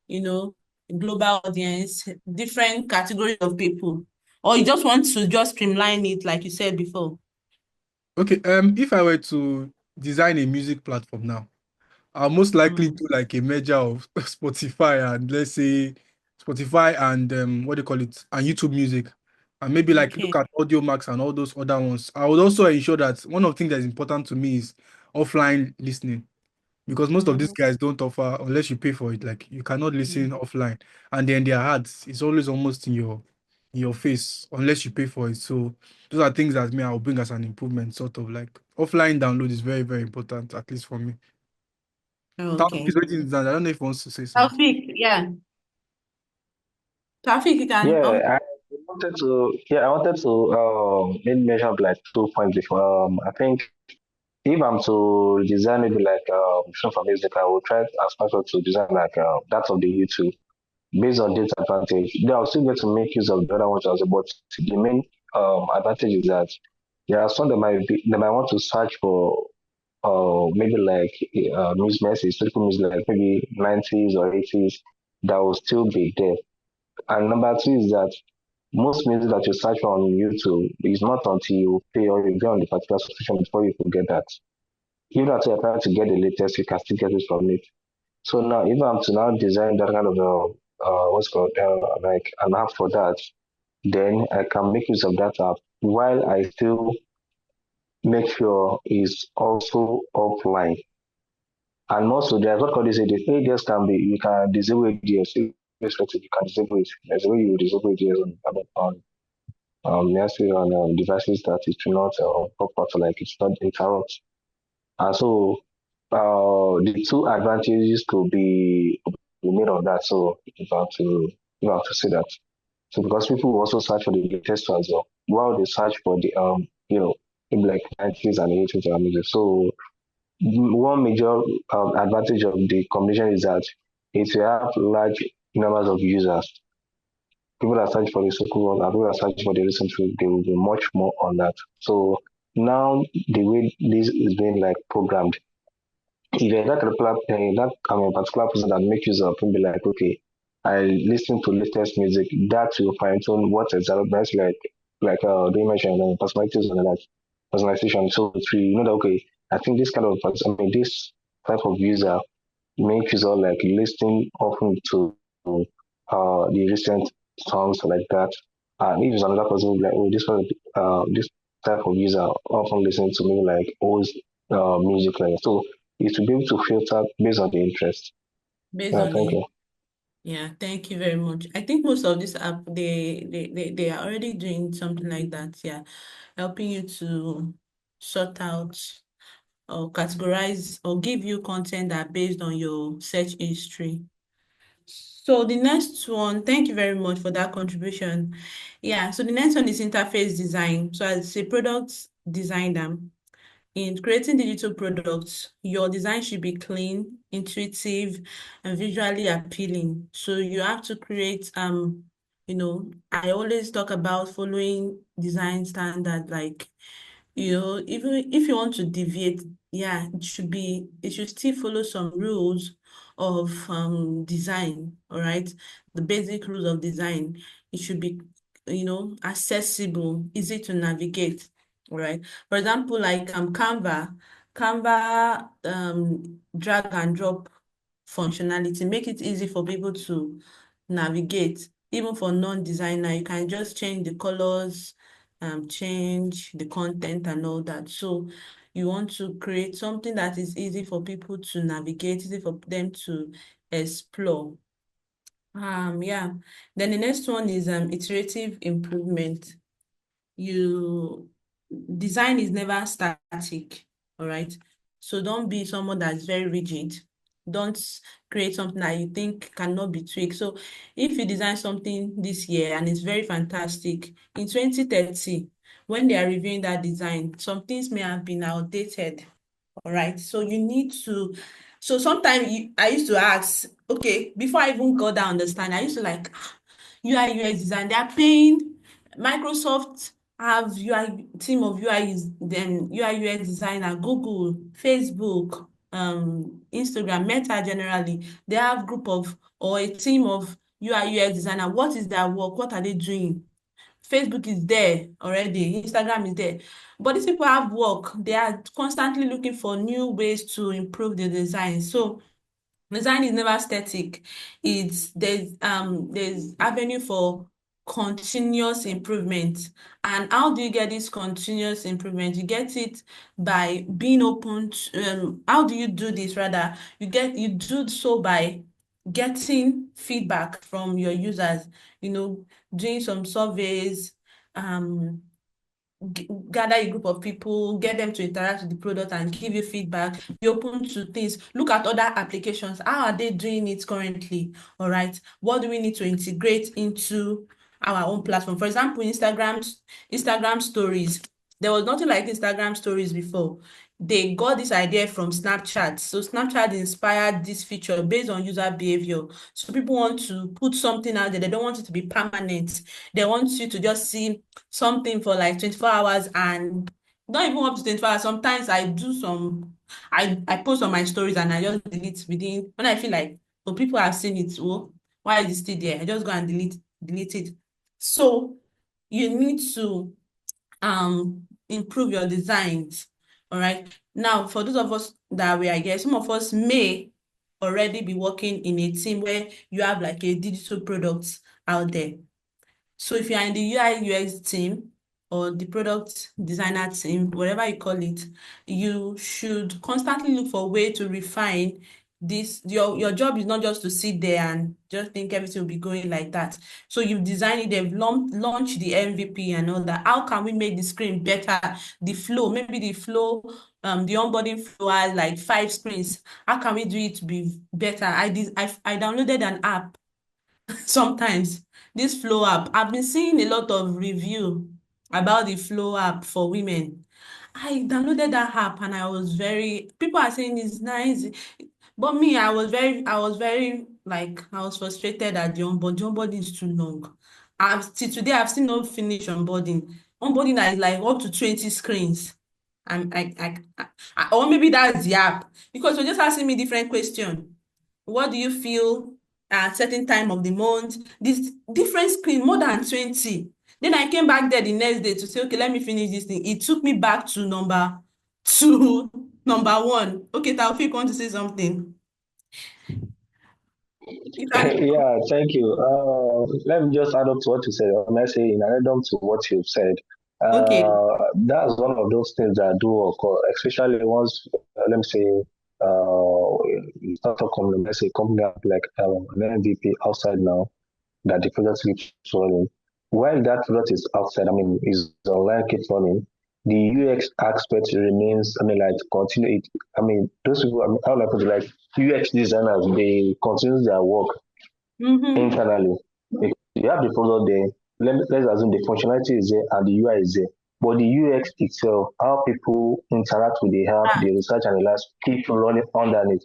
you know, global audience, different categories of people? Or you just want to just streamline it, like you said before? Okay, if I were to design a music platform now, I'll most likely Mm, do like a merger of Spotify and, let's say, Spotify and what do you call it, and YouTube Music, and maybe like okay. look at Audio Max and all those other ones. I would also ensure that one of the things that is important to me is offline listening, because most of these Mm, guys don't offer unless you pay for it. Like you cannot listen offline, and then their ads is always almost in your face unless you pay for it. So those are things that me I'll bring as an improvement. Sort of like offline download is very very important, at least for me. Taufik is okay. waiting down. I don't know if he wants to say something. Taufik, yeah. Taufik, you can Yeah, I wanted to maybe mention like 2 points before. I think if I'm to design maybe like show for music, I will try as much as to design like that of the YouTube based on data advantage. Then I'll still get to make use of the other ones as well. But the main advantage is that there are some that they might want to search for maybe like music, historical music like maybe 90s or 80s that will still be there. And number two is that most music that you search for on YouTube is not until you pay or you get on the particular subscription before you could get that. Even after you're trying to get the latest, you can still get it from it. So now, if I'm to now design that kind of what's called like an app for that, then I can make use of that app while I still make sure it's also offline. And also, there's what called this ADS can be you can disable ADS. Irrespective, you can disable it. There's a way you disable ADS message on devices that it will not pop up like it's not interrupt. And so the two advantages could be made on that. So you have to say that. So because people will also search for the latest as well, while they search for the maybe like 90s and 80s and music. So one major advantage of the combination is that it will have large numbers of users. People that search for the so-called and people that search for the recent field, they will be much more on that. So now the way this is being like programmed, if you're that particular person that make use of it, be like, okay, I listen to latest music, that will fine tune what exactly that's they mentioned personalities and like personalization. So if you know that okay, I think this kind of this type of user make use of like listening often to the recent songs like that. And if it's another person will be like, oh, this type of user often listen to me like old music like that. So it will be able to filter based on the interest. based Yeah, on thank it. you. Yeah, thank you very much. I think most of this app, they are already doing something like that. Yeah, helping you to sort out or categorize or give you content that based on your search history. So the next one, thank you very much for that contribution. Yeah, so the next one is interface design. So as a product designer, in creating digital products, your design should be clean, intuitive, and visually appealing. So you have to create, I always talk about following design standard, like, even if you want to deviate, yeah, it should still follow some rules of design, all right? The basic rules of design. It should be, accessible, easy to navigate, all right? For example, like Canva drag and drop functionality, make it easy for people to navigate. Even for non-designer, you can just change the colors, change the content and all that. So you want to create something that is easy for people to navigate, easy for them to explore. Yeah. Then the next one is iterative improvement. You Design is never static, all right? So don't be someone that's very rigid. Don't create something that you think cannot be tweaked. So if you design something this year and it's very fantastic, in 2030, when they are reviewing that design, some things may have been outdated, all right? So you need to, so sometimes I used to ask, okay, before I even got that understanding, I used to like, UI UX design, they are paying Microsoft have UI team of UI UX designer, Google, Facebook, Instagram, Meta generally. They have group of or a team of UI UX designer. What is their work? What are they doing? Facebook is there already, Instagram is there. But these people have work. They are constantly looking for new ways to improve the design. So design is never static. There's avenue for continuous improvement. And how do you get this continuous improvement? You get it by being open to, how do you do this rather? You do so by getting feedback from your users, doing some surveys, um, gather a group of people, get them to interact with the product and give you feedback. Be open to things. Look at other applications. How are they doing it currently? All right. What do we need to integrate into our own platform? For example, Instagram stories. There was nothing like Instagram stories before. They got this idea from Snapchat. So Snapchat inspired this feature based on user behavior. So people want to put something out there. They don't want it to be permanent. They want you to just see something for like 24 hours and not even up to 24 hours. Sometimes I post on my stories and I just delete within, when I feel like, oh, people have seen it. Oh, why is it still there? I just go and delete it. So you need to improve your designs. All right. Now, for those of us that we are here, some of us may already be working in a team where you have like a digital product out there. So if you are in the UI UX team or the product designer team, whatever you call it, you should constantly look for a way to refine this. Your job is not just to sit there and just think everything will be going like that. So you've designed it, they've launched the MVP and all that. How can we make the screen better? The flow, maybe the flow, the onboarding flow has like 5 screens. How can we do it to be better? I downloaded an app sometimes, this flow app. I've been seeing a lot of review about the flow app for women. I downloaded that app and people are saying it's nice. But me, I was frustrated at the onboarding. The onboarding is too long. Till today, I've still not finished onboarding. Onboarding that is like up to 20 screens. Or maybe that's the app. Because you're just asking me different questions. What do you feel at certain time of the month? This different screen, more than 20. Then I came back there the next day to say, okay, let me finish this thing. It took me back to number two, number one. Okay, Taufik, want to say something? You can. Yeah, thank you. Let me just add up to what you said. When I say in addendum to what you've said, Okay. that's one of those things that do occur, especially once, let me say, you start talking, let's say, company have like an MVP outside now that the product keeps running. While that product is outside, I mean, is online, keeps running, the UX aspect remains, I mean, like, continue it. I mean, those people, I mean, how do I put it, like, UX designers, they continue their work internally. You have the product there. Let's assume the functionality is there and the UI is there. But the UX itself, how people interact with the app, the research and the last keep running underneath.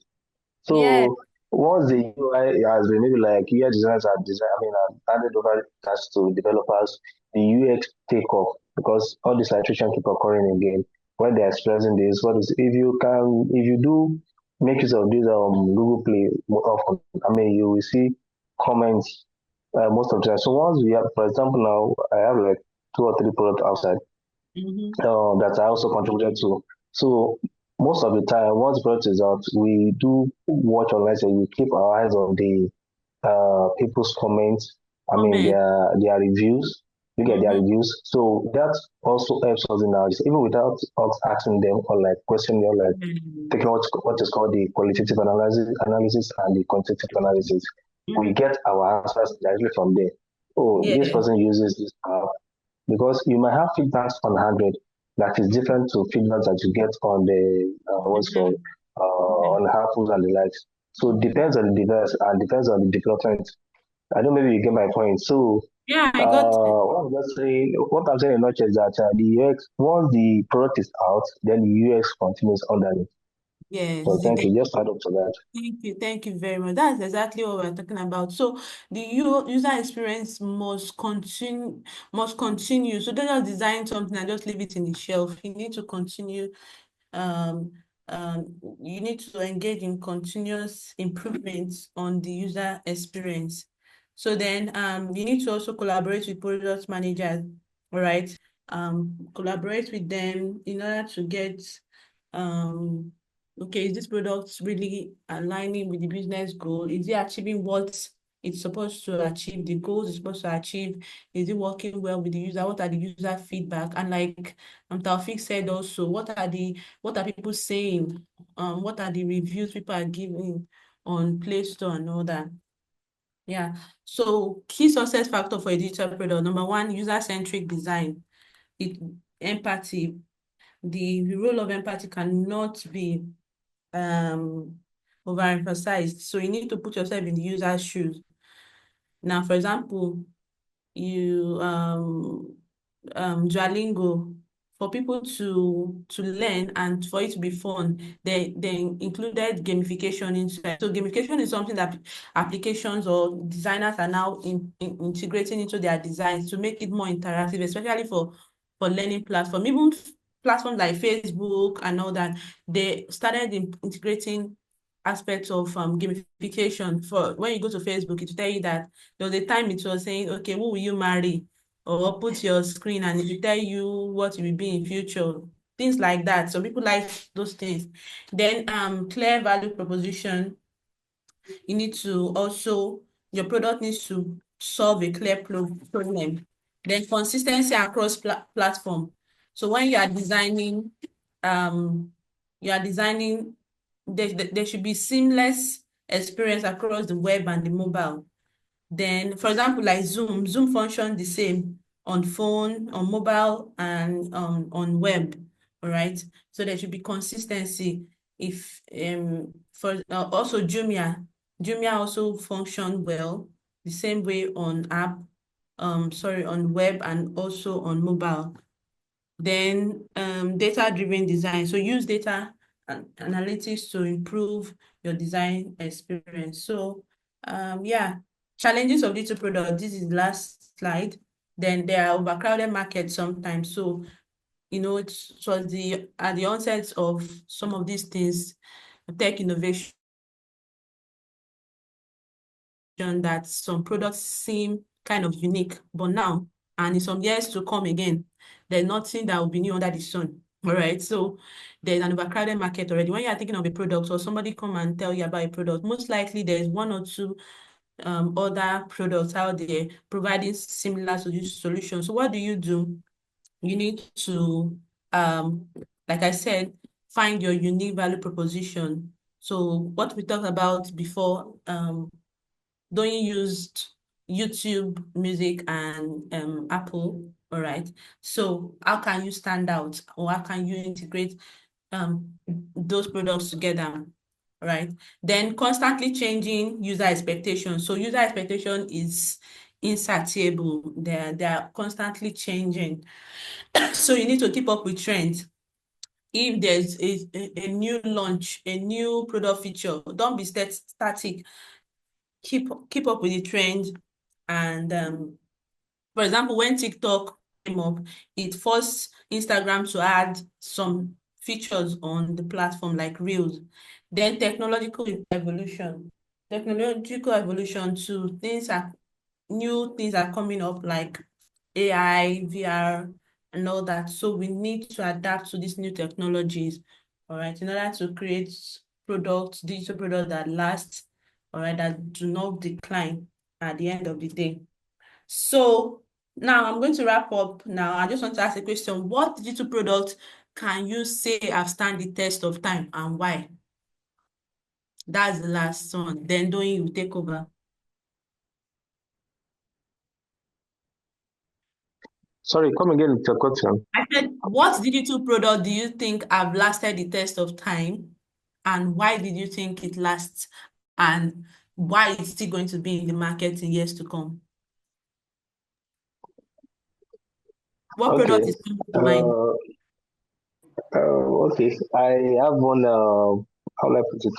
Yeah. So once the UI has been maybe like UI designers have designed, I mean, have handed over tasks to developers, the UX take off because all this iteration keep occurring again. When they're expressing this, what is if you do make use of this Google Play more often, I mean, you will see comments most of the time. So once we have, for example, now I have like 2 or 3 products outside that I also contributed to. So most of the time, once the product is out, we do watch online, so we keep our eyes on the people's comments. I mean, Comment. their reviews. You get their reviews, so that also helps us in our even without us asking them or like questioning them, like taking what is called the qualitative analysis and the quantitative analysis. We get our answers directly from there. Oh, Yeah. this person uses this app because you might have feedbacks on 100 that is different to feedbacks that you get on the what's called on Apples and the likes. So it depends on the device and depends on the development. I don't know, maybe you get my point. So Yeah, I got it. what I'm saying in a nutshell is that the UX once the product is out, then the UX continues underneath. Yes, So thank you. Just add up to that. thank you very much. That's exactly what we're talking about. So the user experience must continue. So don't just design something and just leave it in the shelf. You need to continue. Um, you need to engage in continuous improvements on the user experience. So then you need to also collaborate with product managers, all right? Collaborate with them in order to get okay, is this product really aligning with the business goal? Is it achieving what it's supposed to achieve, the goals it's supposed to achieve? Is it working well with the user? What are the user feedback? And like Taufik said also, what are people saying? What are the reviews people are giving on Play Store and all that? Yeah. So key success factor for a digital product. Number one, user-centric design. Empathy. The role of empathy cannot be overemphasized. So you need to put yourself in the user's shoes. Now, for example, you Duolingo, for people to learn and for it to be fun, they included gamification inside. So gamification is something that applications or designers are now integrating into their designs to make it more interactive, especially for learning platform. Even platforms like Facebook and all that, they started integrating aspects of gamification. For when you go to Facebook, it will tell you that there was a time it was saying, okay, who will you marry? Or put your screen and it will tell you what you will be in future. Things like that. So people like those things. Then clear value proposition. You need to also, your product needs to solve a clear problem. Then consistency across platform. So when you are designing, there should be seamless experience across the web and the mobile. Then, for example, like Zoom functions the same on phone, on mobile, and on web. All right. So there should be consistency. If for also Jumia also function well the same way on on web and also on mobile. Then data-driven design. So use data and analytics to improve your design experience. So yeah, challenges of digital product. This is the last slide. Then there are overcrowded markets sometimes. So it was at the onset of some of these things, tech innovation, that some products seem kind of unique, but now, and in some years to come again, there's nothing that will be new under the sun. All right. So there's an overcrowded market already. When you are thinking of a product or somebody come and tell you about a product, most likely there's one or two other products out there providing similar solutions. So what do? You need to, like I said, find your unique value proposition. So what we talked about before, don't use YouTube Music and Apple, all right? So how can you stand out, or how can you integrate those products together, right? Then constantly changing user expectations. So user expectation is insatiable. They're constantly changing. So you need to keep up with trends. If there's a new launch, a new product feature, don't be static. Keep up with the trend. And for example, when TikTok came up, it forced Instagram to add some features on the platform like Reels. Then technological evolution. Technological evolution too. New things are coming up like AI, VR, and all that. So we need to adapt to these new technologies, all right, in order to create digital products that last, all right, that do not decline at the end of the day. So now I'm going to wrap up now. I just want to ask a question. What digital product can you say have stand the test of time and why? That's the last one. Then Doyin, you take over. Sorry, come again with your question. I said, what digital product do you think have lasted the test of time, and why did you think it lasts, and why it's still going to be in the market in years to come? What Okay. product is coming to mind? Okay. I have one how will I put it?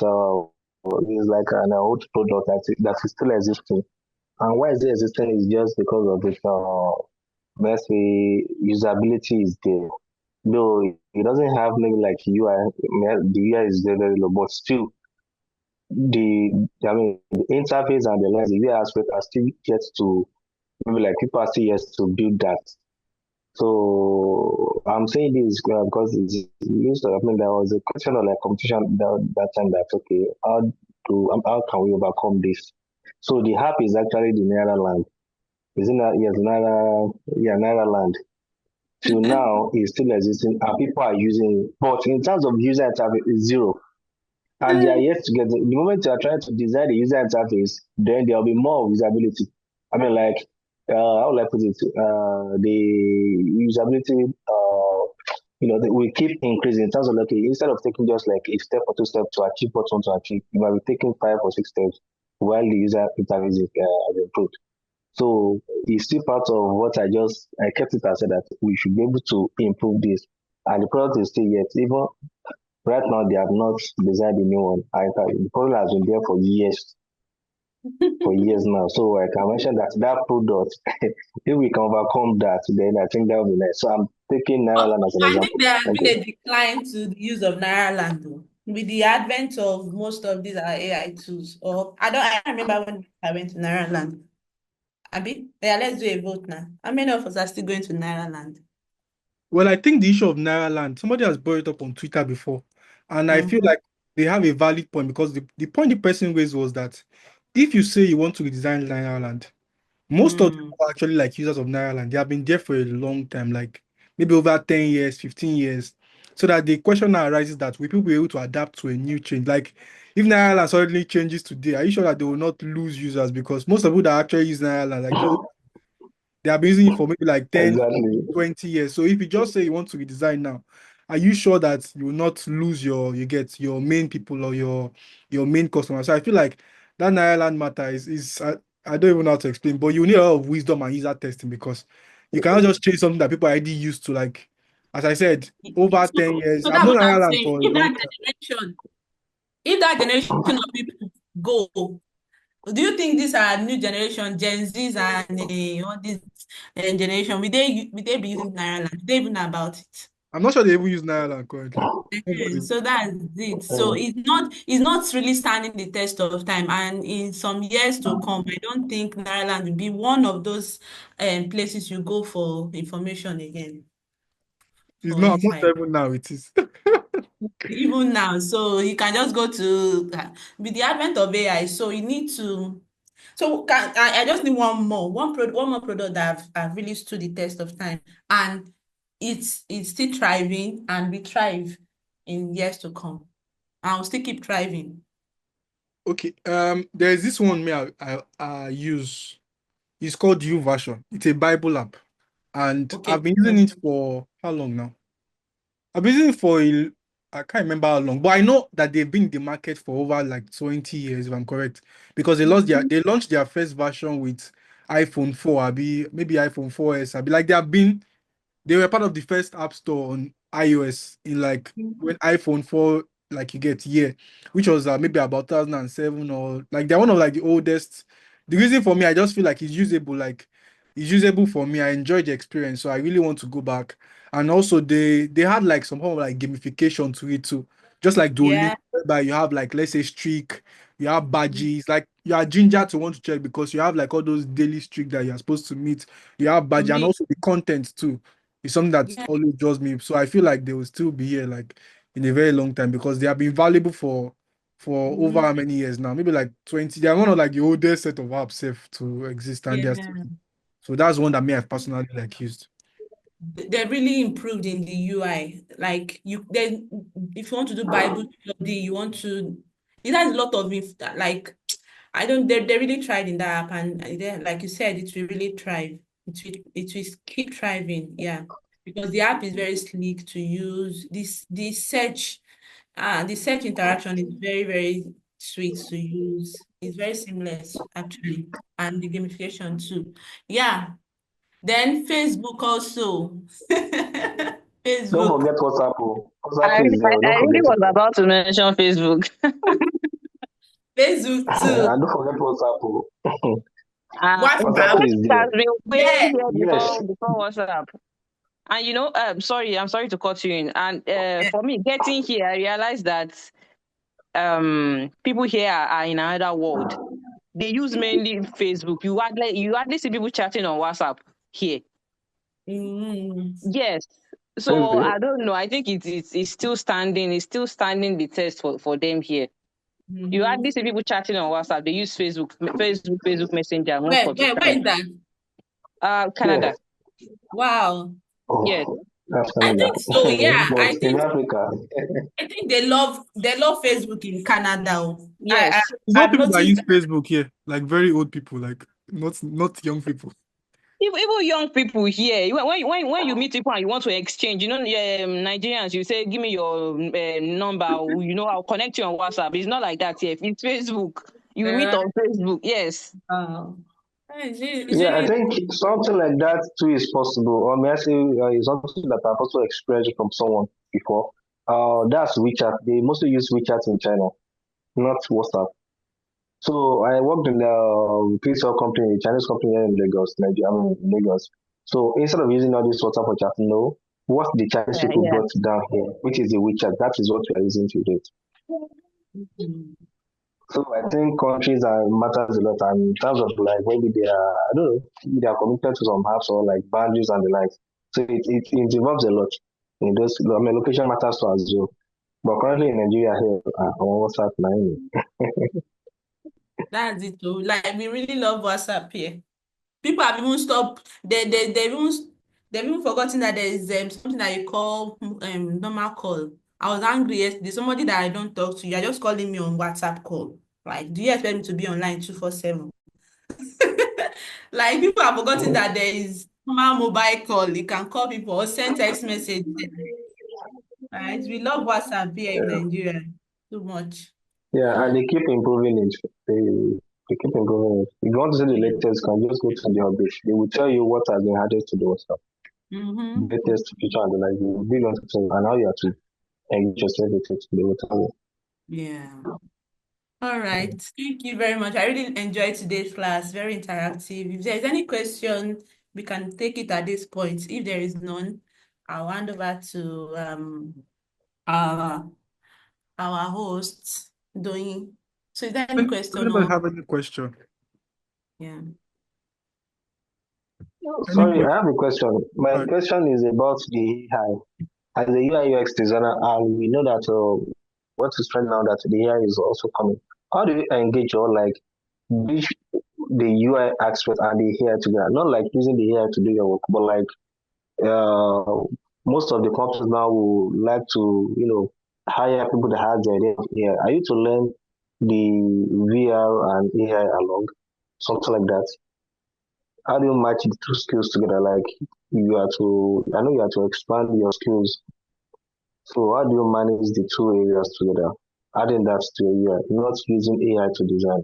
It's like an old product that is still existing. And why is it existing is just because of its let's say usability is there. Though it doesn't have maybe like UI, the UI is very, very low, but still the interface and the lens, the UI aspect are still yet to maybe like people are still yet to build that. So I'm saying this because it's used to, I mean, there was a question of like competition that time that okay, how can we overcome this? So the app is actually the Naira land. Is it not? Yes, Naira land. Till now, it's still existing and people are using it. But in terms of user interface, it's zero. And they are yet to get the moment you are trying to design the user interface, then there will be more usability. I mean, like, how will I put it? The usability, we keep increasing in terms of like, instead of taking just like a step or two steps to achieve what you want to achieve, you might be taking 5 or 6 steps while the user interface is improved. So it's still part of what I kept it and said that we should be able to improve this. And the product is still yet, even right now, they have not designed a new one. The problem has been there for years now. So I can mention that product, if we can overcome that, then I think that would be nice. So I'm taking Nairaland as an I think example. there has Thank been you. a decline to the use of Naira land though. With the advent of most of these are AI tools. Or I don't remember when I went to Naira land. Abi, yeah, let's do a vote now. How many of us are still going to Naira land? Well, I think the issue of Naira land, somebody has brought it up on Twitter before, and I feel like they have a valid point because the point the person raised was that if you say you want to redesign Naira land, most of them Mm. are actually like users of Naira land. They have been there for a long time, like maybe over 10 years, 15 years. So that the question now arises that will people be able to adapt to a new change? Like if Naira land suddenly changes today, are you sure that they will not lose users? Because most of people that actually use Naira land, like they have been using it for maybe like 10, Exactly. 20 years. So if you just say you want to redesign now, are you sure that you will not lose your main people or your main customers? So I feel like that Ireland matter is I don't even know how to explain, but you need a lot of wisdom and user testing because you cannot just change something that people are already used to. Like as I said, over 10 years. So I've that's known what I'm Ireland saying. for a long time. If that generation of people go, do you think these are new generation, Gen Zs and all this generation, will they be using Naira land? Do they even know about it? I'm not sure they even use Ireland currently. Nobody. So that's it. So Mm. it's not really standing the test of time. And in some years to come, I don't think Ireland will be one of those places you go for information again It's for not, I'm not insight. sure even now it is. Even now, so you can just go to with the advent of AI. So you need to. So I just need one more product that I've really stood the test of time, and it's still thriving and will thrive in years to come. I'll still keep thriving. Okay. There's this one me I use. It's called U version. It's a Bible app. And I've Okay. been using it for how long now? I've been using it for I can't remember how long, but I know that they've been in the market for over like 20 years, if I'm correct. Because they launched their first version with iPhone 4, maybe iPhone 4S. Like they were part of the first app store on iOS in like when iPhone 4 like you get here, which was maybe about 2007 or like they're one of like the oldest. The reason for me, I just feel like it's usable for me. I enjoyed the experience, so I really want to go back. And also they had like some form of like gamification to it too, just like Duolingo, Yeah. whereby you have like let's say streak, you have badges, like you are ginger to want to check because you have like all those daily streak that you're supposed to meet. You have To badge and me, also the content too is something that yeah. always draws me. So I feel like they will still be here like in a very long time because they have been valuable for over Mhm. how many years now? Maybe like 20. They are one of like the oldest set of apps safe to exist and they're still Yeah. so that's one that me I've personally like used. They really improved in the UI. Like if you want to do Bible study, you want to. It has a lot of like I don't. They really tried in that app, and like you said, it will really thrive. It will keep thriving. Yeah, because the app is very sleek to use. The search interaction is very very sweet to use. It's very seamless actually, and the gamification too. Yeah. Then Facebook also. Don't Facebook. forget WhatsApp. Oh. I, WhatsApp is there. I Don't really forget was it. about to mention Facebook. Facebook too. And don't forget WhatsApp. Oh. In fact, WhatsApp WhatsApp. is Facebook there. has been way Yeah. here Yes. before WhatsApp. And I'm sorry to cut you in. And for me, getting here, I realized that people here are in another world. They use mainly Facebook. You hardly see people chatting on WhatsApp here. Mm. Yes. Same So here. I don't know. I think it's still standing. It's still standing the test for them here. You Mm-hmm. hardly see people chatting on WhatsApp. They use Facebook Messenger most Where, of the where, where time. is that? Canada. Wow. Yes. Oh, that's I Canada. think so. Yeah. But in Africa, I think they love Facebook in Canada. Oh. Yes. It's all I've people that noticed use Facebook here, like very old people, like not young people. Even young people here, when you meet people and you want to exchange, Nigerians, you say, give me your number, I'll connect you on WhatsApp. It's not like that here. It's Facebook. You meet that. on Facebook. Yes. Oh. It's yeah, I really think something like that too is possible. Or may I say, it's something that I've also experienced from someone before. That's WeChat. They mostly use WeChat in China, not WhatsApp. So I worked in the PCL company, Chinese company here in Lagos, Nigeria, I mean, Lagos. So instead of using all this WhatsApp for chat, no, what the Chinese people Yeah. brought down here, which is the WeChat, that is what we are using today. Mhm. So I think countries are matters a lot, and in terms of like maybe they are, I don't know, maybe they are committed to some apps or like boundaries and the like. So it involves a lot. In those, I mean, location matters to us as well. But currently in Nigeria here, on WhatsApp, now, That's it too. Like we really love WhatsApp here. People have even stopped. They've even forgotten that there is something that you call normal call. I was angry yesterday. Somebody that I don't talk to, you're just calling me on WhatsApp call. Like, do you expect me to be online 247? Like people have forgotten that there is normal mobile call. You can call people or send text message. Right? We love WhatsApp here in Nigeria too much. yeah, and they keep improving it. They keep improving it. If you want to see the Yeah. latest, you can just go to the update. They will tell you what has been added to the WhatsApp, Mm-hmm. latest feature and the like. You will be on to and how you have to engage yourself with it. They will tell you. Yeah. All right. Thank you very much. I really enjoyed today's class. Very interactive. If there's any question, we can take it at this point. If there is none, I'll hand over to our our host, Doing. So is there any Does question anybody or have any question? yeah? Any Sorry, I question? have a question. My All right. question is about the AI. As a UI UX designer, and we know that what is trending now that the AI is also coming. How do you engage or like bridge the UI expert and the AI together? Not like using the AI to do your work, but like uh, most of the companies now will like to, hire people that have the idea of AI. Are you to learn the VR and AI along? Something like that. How do you match the two skills together? Like I know you have to expand your skills. So how do you manage the two areas together? Adding that to your UI, not using AI to design.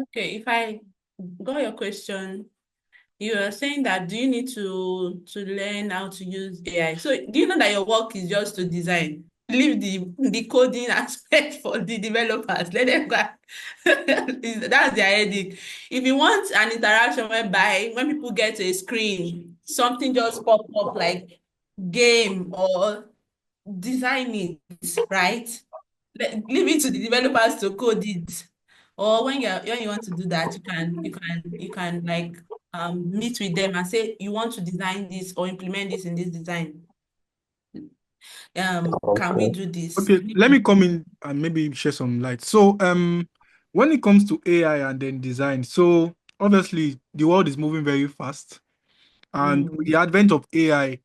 Okay, if I got your question, you are saying that do you need to learn how to use AI? So do you know that your work is just to design? Leave the coding aspect for the developers. Let them go. That's their headache. If you want an interaction whereby when people get to a screen, something just pop up like game or design it, right? Leave it to the developers to code it. Or when you want to do that, you can like meet with them and say you want to design this or implement this in this design. Can we Okay. do this? Okay, let me come in and maybe share some light. So, when it comes to AI and then design, so obviously the world is moving very fast, and with the Mm, advent of AI,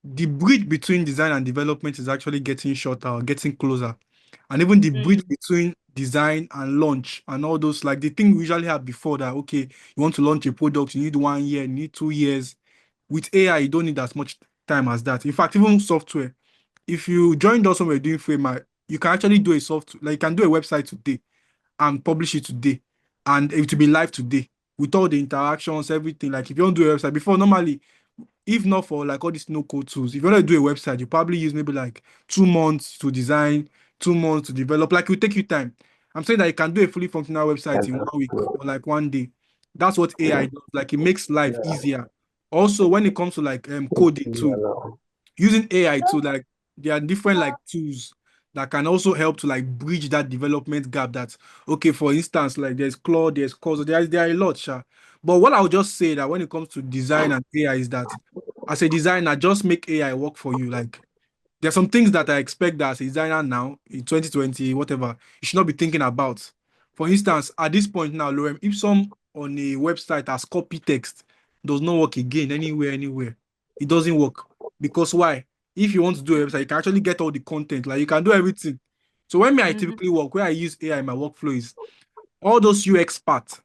the bridge between design and development is actually getting shorter or getting closer. And even the bridge mm, between design and launch and all those, like the thing we usually had before that, okay, you want to launch a product, you need 1 year, you need 2 years. With AI, you don't need as much time as that. In fact, even software, if you joined us when we're doing Framer, you can actually do a software, like you can do a website today and publish it today, and it will be live today with all the interactions, everything. Like if you don't do a website before, normally if not for like all these no code tools, if you want to do a website, you probably use maybe like 2 months to design, 2 months to develop. Like it will take you time. I'm saying that you can do a fully functional website in 1 week Exactly. or like 1 day. That's what AI does. Like it makes life Yeah. easier. Also, when it comes to like coding Yeah, too, no. using AI to like there are different like tools that can also help to like bridge that development gap. That okay, for instance, like there's Claude, there's Cause, there are a lot, sure. But what I'll just say that when it comes to design and AI is that as a designer, just make AI work for you. Like there's some things that I expect that as a designer now in 2020, whatever, you should not be thinking about. For instance, at this point now, Lorem, if some on a website has copy text, does not work again anywhere, it doesn't work. Because why? If you want to do a website, you can actually get all the content, like you can do everything. So when me I Mm-hmm. typically work, where I use AI in my workflow is all those UX parts,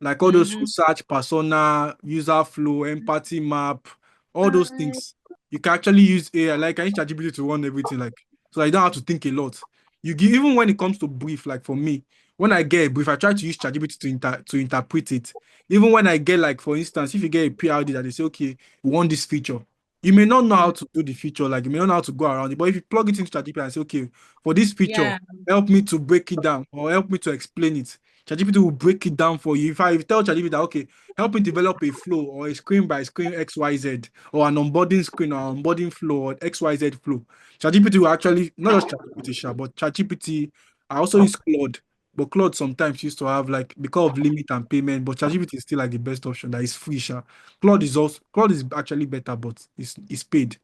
like all those Mm-hmm. research, persona, user flow, empathy map, all those things. You can actually use AI, like I use ChatGPT to run everything, like so I don't have to think a lot. You give even when it comes to brief, like for me, when I get a brief, I try to use ChatGPT to interpret it. Even when I get like, for instance, if you get a PRD that they say, okay, we want this feature, you may not know how to do the feature, like you may not know how to go around it, but if you plug it into ChatGPT and say, okay, for this feature, Yeah. help me to break it down or help me to explain it. ChatGPT will break it down for you. If you tell ChatGPT that, okay, help me develop a flow or a screen by screen XYZ or an onboarding screen or onboarding flow or XYZ flow, ChatGPT will actually, not just ChatGPT, but ChatGPT, I also use Claude. But Claude sometimes used to have like because of limit and payment, but ChatGPT is still like the best option that is free. Sha. Claude is actually better, but it's paid.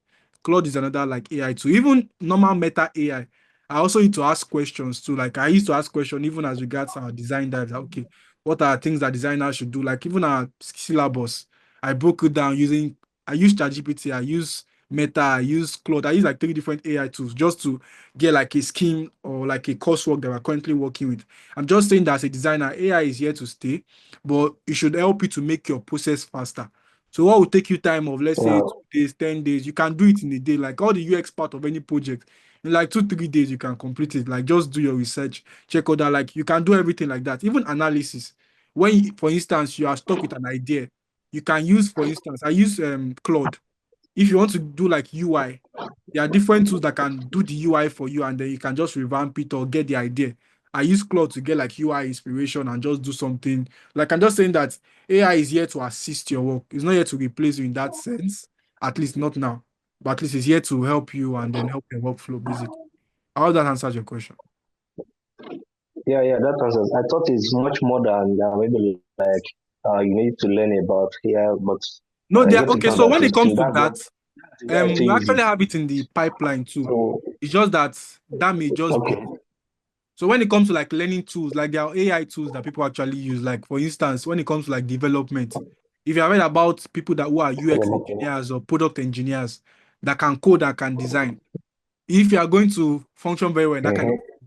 Claude is another like AI too. Even normal meta AI. I also need to ask questions too. Like I used to ask questions even as regards our design dives. Like, okay, what are things that designers should do? Like even our syllabus, I broke it down using. I use ChatGPT. I use Meta. I use Claude. I use like 3 different AI tools just to get like a scheme or like a coursework that we're currently working with. I'm just saying that as a designer, AI is here to stay, but it should help you to make your process faster. So what will take you time of let's say Yeah. 2 days, 10 days, you can do it in a day. Like all the UX part of any project, in like 2, 3 days, you can complete it. Like just do your research, check out that, like you can do everything like that. Even analysis. For instance, you are stuck with an idea, you can use, for instance, I use Claude. If you want to do like UI, there are different tools that can do the UI for you, and then you can just revamp it or get the idea. I use Claude to get like UI inspiration and just do something. Like I'm just saying that AI is here to assist your work. It's not here to replace you in that sense, at least not now. But at least it's here to help you and then help your workflow, basically. I hope that answers your question. Yeah, that answers. I thought it's much more than maybe like you need to learn about here, but No, I there. get it Okay, now so that when it is comes too. to That's that, why I still we use actually it. have it in the pipeline too. So It's just that may just be. okay, So when it comes to like learning tools, like there are AI tools that people actually use. Like for instance, when it comes to like development, if you have read about people that who are UX developing. engineers or product engineers that can code and can design, if you are going to function very well in that kind of, Mm-hmm.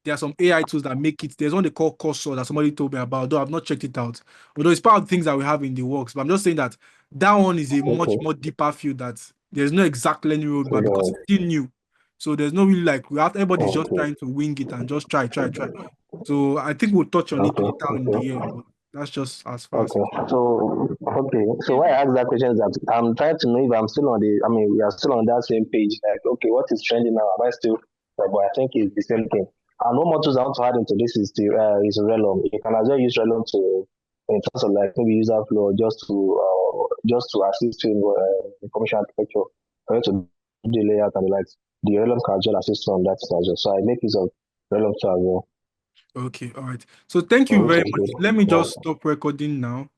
there are some AI tools that make it. There's one they call Cursor that somebody told me about, though I've not checked it out. Although it's part of the things that we have in the works. But I'm just saying that that one is a much Okay. more deeper field that there's no exact learning So roadmap because the it's still new. So there's no really like everybody's just okay, trying to wing it and just try. So I think we'll touch on it later in the year, okay. but that's just as far as Okay, so why I asked that question is that I'm trying to know if I'm still on the. I mean, we are still on that same page. Like, okay, what is trending now? Am I still? But I think it's the same thing. And one more tools I want to add into this is Relum. You can as well use Relum to in terms of like maybe user flow, just to assist you in information architecture, for you to do the layout and the likes. The Relum can as well assist you on that as well. So I make use of Relum too as well, okay, all right. So thank you which very is much. good. Let me Yeah. just stop recording now.